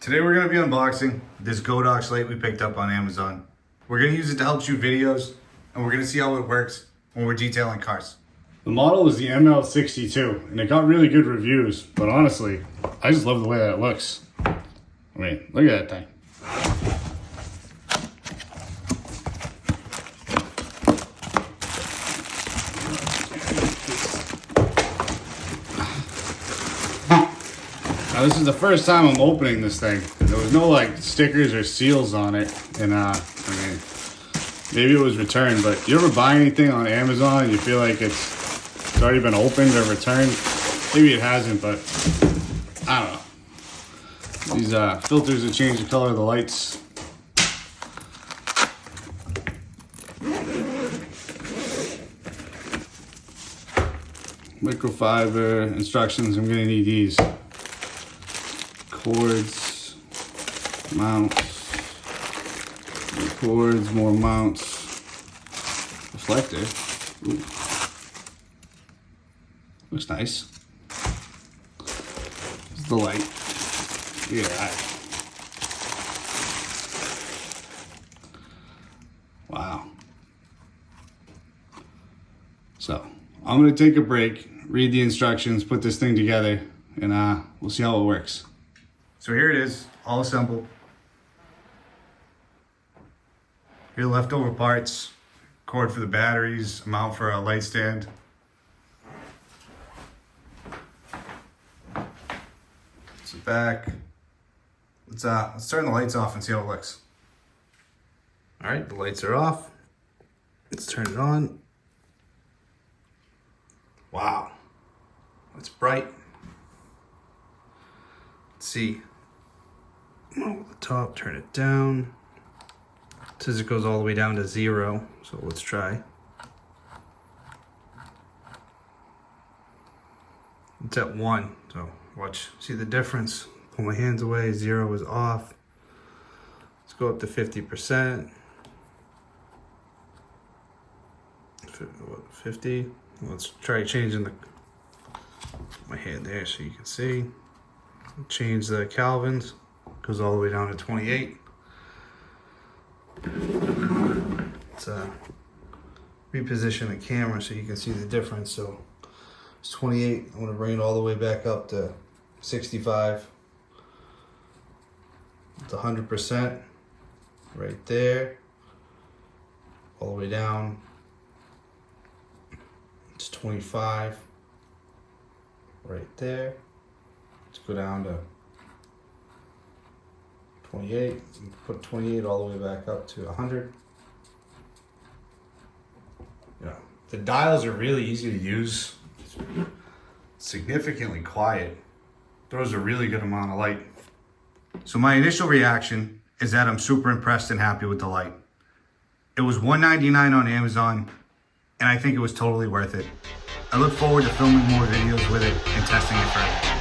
Today we're going to be unboxing this Godox light we picked up on Amazon. We're going to use it to help shoot videos, and we're going to see how it works when we're detailing cars. The model is the ML60II, and it got really good reviews, but honestly, I just love the way that it looks. I mean, look at that thing. Now, this is the first time I'm opening this thing. There was no like stickers or seals on it, and I mean, maybe it was returned, but you ever buy anything on Amazon and you feel like it's already been opened or returned? Maybe it hasn't, but I don't know. These filters that change the color of the lights. Microfiber instructions, I'm gonna need these. Cords, mounts, more cords, more mounts, reflector. Ooh. Looks nice. This is the light. Yeah. Wow. So I'm gonna take a break, read the instructions, put this thing together, and we'll see how it works. So here it is, all assembled. Here are leftover parts, cord for the batteries, a mount for a light stand. It's the back. Let's turn the lights off and see how it looks. All right, the lights are off. Let's turn it on. Wow, it's bright. Let's see. Oh, the top, turn it down. It says it goes all the way down to 0, so let's try. It's at 1, so watch, see the difference. Pull my hands away, 0 is off. Let's go up to 50%. 50. Let's try changing my hand there so you can see. Change the Kelvins, goes all the way down to 28. Let's reposition the camera so you can see the difference. So it's 28. I'm going to bring it all the way back up to 65. It's 100% right there, all the way down. It's 25 right there. Let's go down to 28. Put 28 all the way back up to 100. Yeah, the dials are really easy to use. It's significantly quiet. Throws a really good amount of light. So my initial reaction is that I'm super impressed and happy with the light. It was $199 on Amazon, and I think it was totally worth it. I look forward to filming more videos with it and testing it further.